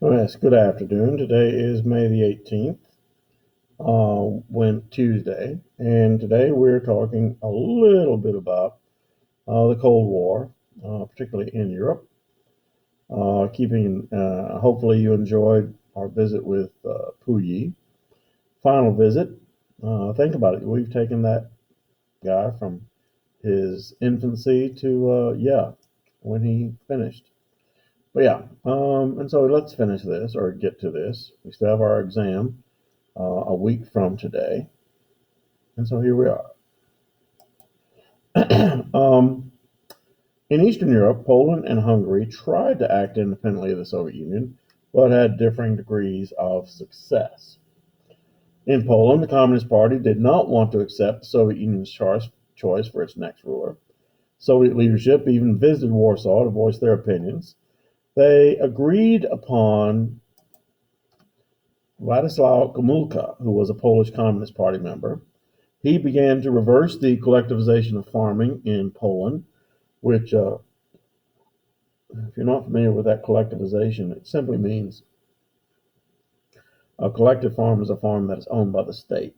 Oh, yes, good afternoon. Today is May the 18th, Tuesday, and today we're talking a little bit about the Cold War, particularly in Europe. Hopefully you enjoyed our visit with Puyi. Final visit. Think about it. We've taken that guy from his infancy to, when he finished. But yeah, and so let's finish this or get to this. We still have our exam a week from today. And so here we are. um, in Eastern Europe, Poland and Hungary tried to act independently of the Soviet Union, but had differing degrees of success. In Poland, the Communist Party did not want to accept the Soviet Union's choice for its next ruler. Soviet leadership even visited Warsaw to voice their opinions. They agreed upon Władysław Gomulka, who was a Polish Communist Party member. He began to reverse the collectivization of farming in Poland, which, if you're not familiar with that collectivization, it simply means a collective farm is a farm that is owned by the state.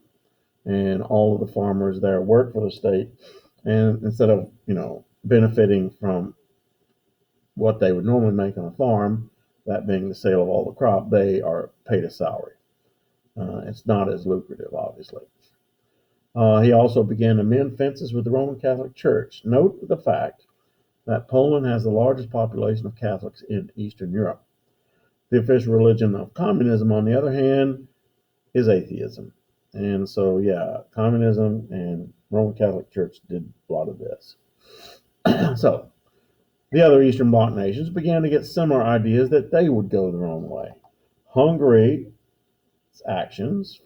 And all of the farmers there work for the state. And instead of, benefiting from what they would normally make on a farm, that being the sale of all the crop, they are paid a salary. It's not as lucrative, obviously. He also began to mend fences with the Roman Catholic Church. Note the fact that Poland has the largest population of Catholics in Eastern Europe. The official religion of communism, on the other hand, is atheism. And so, yeah, communism and Roman Catholic Church did a lot of this. So, the other Eastern Bloc nations began to get similar ideas that they would go their own way. Hungary's actions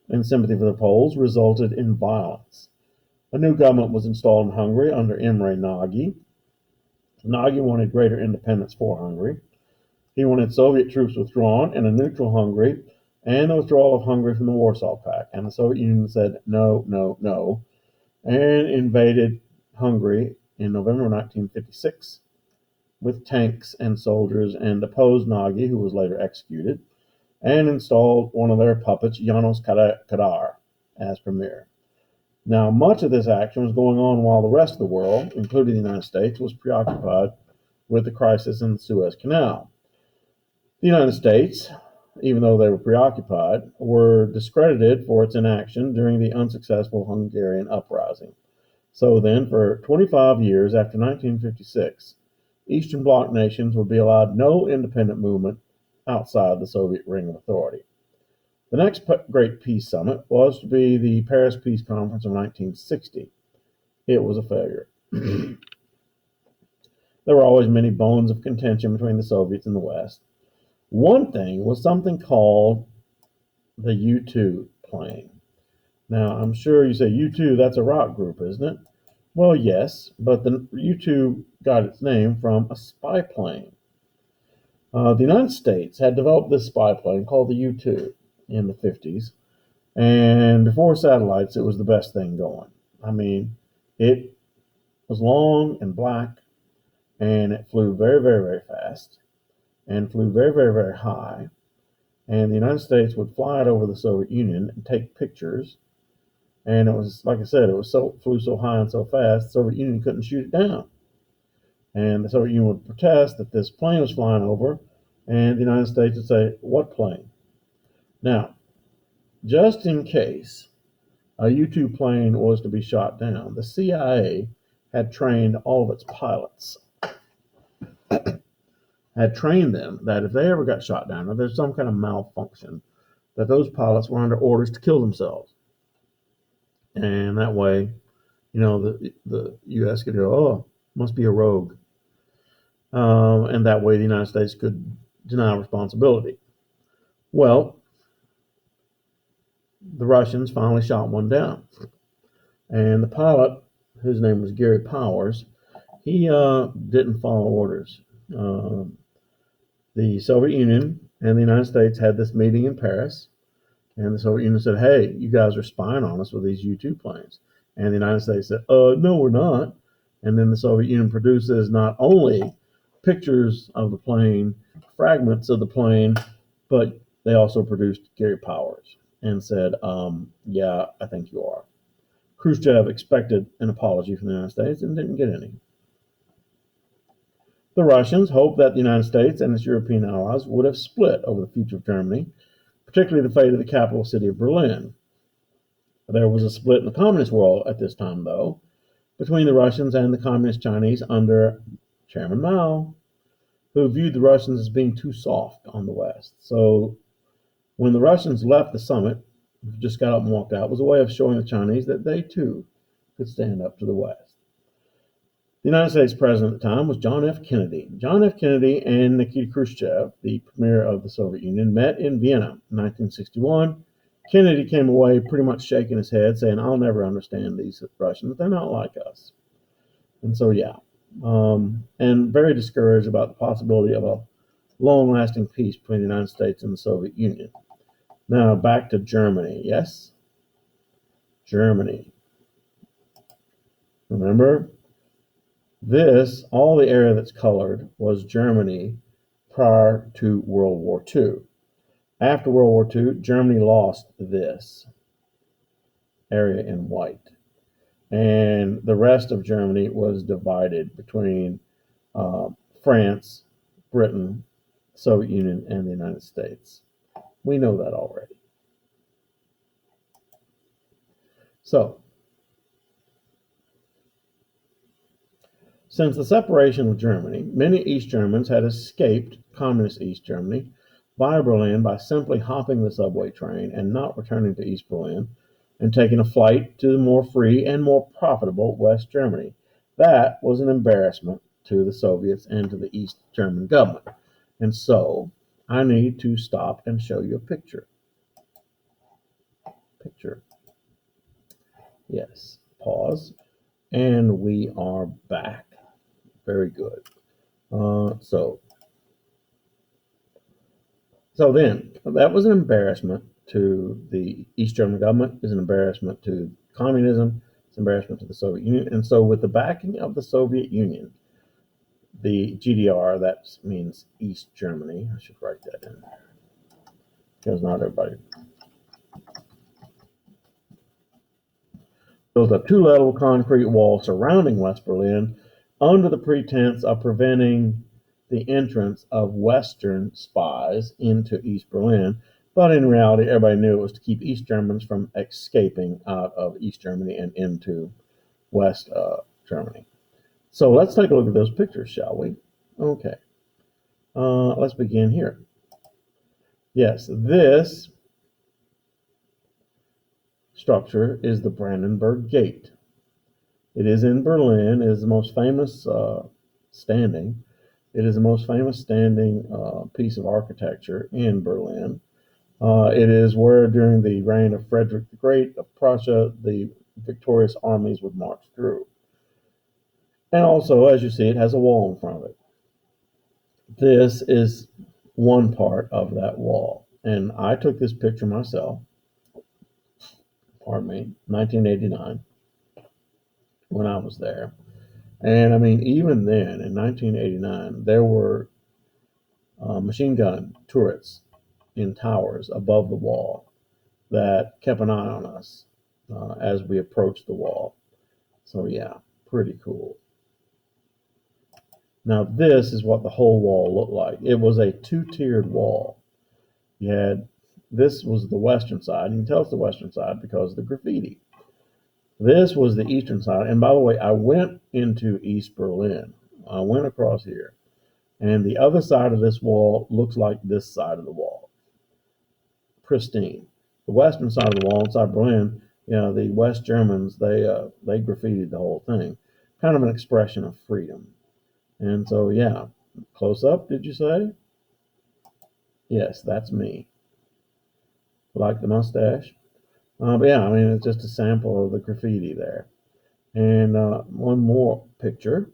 in sympathy for the Poles resulted in violence. A new government was installed in Hungary under Imre Nagy. Nagy wanted greater independence for Hungary. He wanted Soviet troops withdrawn and a neutral Hungary and the withdrawal of Hungary from the Warsaw Pact. And the Soviet Union said no, no, no, and invaded Hungary in November 1956 with tanks and soldiers and deposed Nagy, who was later executed, and installed one of their puppets, Janos Kadar, as premier. Now, much of this action was going on while the rest of the world, including the United States, was preoccupied with the crisis in the Suez Canal. The United States, even though they were preoccupied, were discredited for its inaction during the unsuccessful Hungarian uprising. So then, for 25 years after 1956, Eastern Bloc nations would be allowed no independent movement outside the Soviet ring of authority. The next great peace summit was to be the Paris Peace Conference of 1960. It was a failure. There were always many bones of contention between the Soviets and the West. One thing was something called the U-2 plane. Now, I'm sure you say U-2, that's a rock group, isn't it? Well, yes, but the U-2 got its name from a spy plane. The United States had developed this spy plane called the U-2 in the 50s, and before satellites, it was the best thing going. I mean, it was long and black, and it flew very, very, very fast, and flew very, very, very high. And the United States would fly it over the Soviet Union and take pictures. And it was, like I said, flew so high and so fast, the Soviet Union couldn't shoot it down. And the Soviet Union would protest that this plane was flying over, and the United States would say, "What plane?" Now, just in case a U-2 plane was to be shot down, the CIA had trained all of its pilots, had trained them that if they ever got shot down or there's some kind of malfunction, that those pilots were under orders to kill themselves. And that way, the U.S. could go, "Oh, must be a rogue." And that way the United States could deny responsibility. Well, the Russians finally shot one down. And the pilot, whose name was Gary Powers, he didn't follow orders. The Soviet Union and the United States had this meeting in Paris, and the Soviet Union said, "Hey, you guys are spying on us with these U-2 planes." And the United States said, "No, we're not." And then the Soviet Union produces not only pictures of the plane fragments of the plane, but they also produced Gary Powers and said, yeah, I think you are. Khrushchev expected an apology from the United States and didn't get any. The Russians hoped that the United States and its European allies would have split over the future of Germany, particularly the fate of the capital city of Berlin. There was a split in the communist world at this time, though, between the Russians and the communist Chinese under Chairman Mao, who viewed the Russians as being too soft on the West. So when the Russians left the summit, just got up and walked out, it was a way of showing the Chinese that they too could stand up to the West. The United States president at the time was John F. Kennedy. John F. Kennedy and Nikita Khrushchev, the premier of the Soviet Union, met in Vienna in 1961. Kennedy came away pretty much shaking his head, saying, I'll never understand these Russians. They're not like us. And so, yeah, and very discouraged about the possibility of a long-lasting peace between the United States and the Soviet Union. Now, back to Germany. Yes? Germany. Remember? This, all the area that's colored, was Germany prior to World War II. After World War II, Germany lost this area in white. And the rest of Germany was divided between France, Britain, Soviet Union, and the United States. We know that already. So, since the separation of Germany, many East Germans had escaped communist East Germany via Berlin by simply hopping the subway train and not returning to East Berlin and taking a flight to the more free and more profitable West Germany. That was an embarrassment to the Soviets and to the East German government. And so I need to stop and show you a picture. Yes, pause. And we are back. Very good. So then, that was an embarrassment to the East German government, is an embarrassment to communism, it's an embarrassment to the Soviet Union. And so with the backing of the Soviet Union, the GDR, that means East Germany, I should write that in there, because not everybody, built a two-level concrete wall surrounding West Berlin under the pretense of preventing the entrance of Western spies into East Berlin. But in reality, everybody knew it was to keep East Germans from escaping out of East Germany and into West Germany. So let's take a look at those pictures, shall we? Okay. Let's begin here. Yes, this structure is the Brandenburg Gate. It is in Berlin. It is the most famous standing. It is the most famous standing piece of architecture in Berlin. It is where, during the reign of Frederick the Great of Prussia, the victorious armies would march through. And also, as you see, it has a wall in front of it. This is one part of that wall. And I took this picture myself, 1989, when I was there. And I mean, even then, in 1989, there were machine gun turrets in towers above the wall that kept an eye on us as we approached the wall. So yeah, pretty cool. Now this is what the whole wall looked like. It was a two-tiered wall. You had, this was the western side. You can tell it's the western side because of the graffiti. This was the eastern side. And by the way, I went into East Berlin. I went across here. And the other side of this wall looks like this side of the wall. Pristine. The western side of the wall inside Berlin, the West Germans, they graffitied the whole thing. Kind of an expression of freedom. And so, yeah, close up, did you say? Yes, that's me. Like the mustache. But yeah, I mean, it's just a sample of the graffiti there. And one more picture.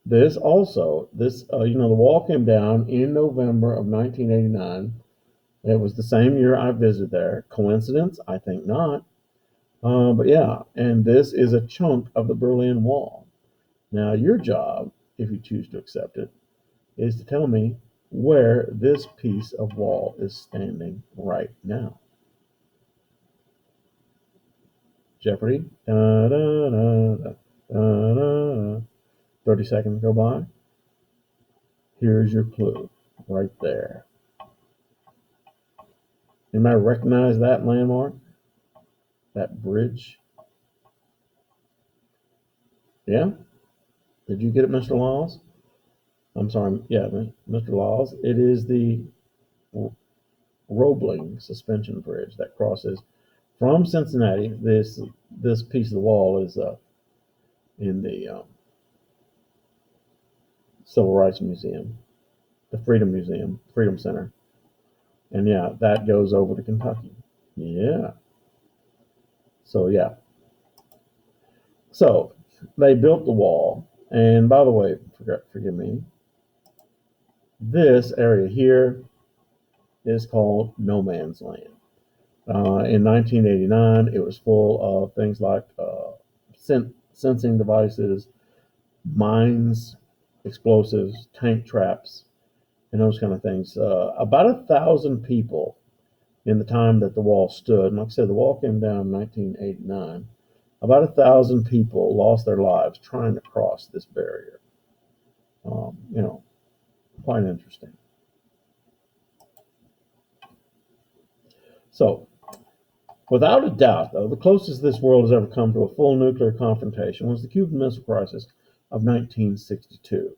This also, the wall came down in November of 1989. It was the same year I visited there. Coincidence? I think not. But yeah, and this is a chunk of the Berlin Wall. Now, your job if you choose to accept it, is to tell me where this piece of wall is standing right now. Jeopardy. Da, da, da, da, da, da. 30 seconds go by. Here's your clue right there. Anybody recognize that landmark? That bridge? Yeah? Did you get it, Mr. Laws? I'm sorry, yeah, Mr. Laws. It is the Roebling suspension bridge that crosses from Cincinnati. This piece of the wall is in the Civil Rights Museum, the Freedom Center, and yeah, that goes over to Kentucky. Yeah. So yeah. So they built the wall, and by the way, forgive me. This area here is called no man's land. In 1989, it was full of things like sensing devices, mines, explosives, tank traps, and those kind of things. About 1,000 people in the time that the wall stood. And like I said, the wall came down in 1989. About 1,000 people lost their lives trying to cross this barrier. You know, quite interesting. So, without a doubt, though, the closest this world has ever come to a full nuclear confrontation was the Cuban Missile Crisis of 1962.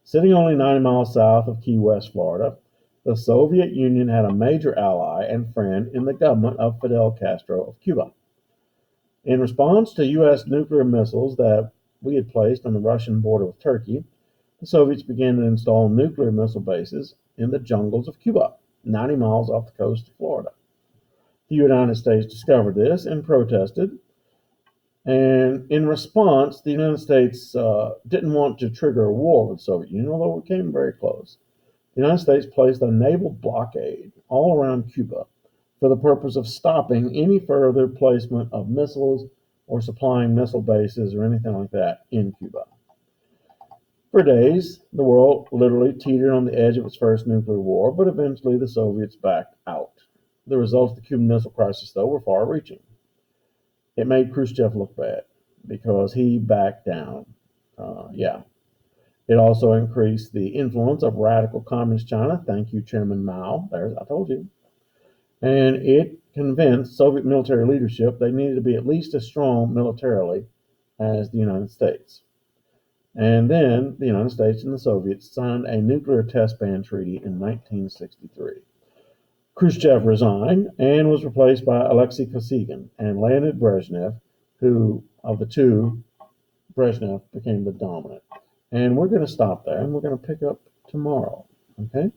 Sitting only 90 miles south of Key West, Florida, the Soviet Union had a major ally and friend in the government of Fidel Castro of Cuba. In response to U.S. nuclear missiles that we had placed on the Russian border with Turkey, the Soviets began to install nuclear missile bases in the jungles of Cuba, 90 miles off the coast of Florida. The United States discovered this and protested. And in response, the United States didn't want to trigger a war with the Soviet Union, although it came very close. The United States placed a naval blockade all around Cuba for the purpose of stopping any further placement of missiles or supplying missile bases or anything like that in Cuba. For days, the world literally teetered on the edge of its first nuclear war, but eventually the Soviets backed out. The results of the Cuban Missile Crisis, though, were far-reaching. It made Khrushchev look bad because he backed down. Yeah. It also increased the influence of radical communist China. Thank you, Chairman Mao. There's, I told you. And it convinced Soviet military leadership they needed to be at least as strong militarily as the United States. And then the United States and the Soviets signed a nuclear test ban treaty in 1963. Khrushchev resigned and was replaced by Alexei Kosygin, and Leonid Brezhnev, who, of the two, Brezhnev became the dominant. And we're going to stop there, and we're going to pick up tomorrow. Okay?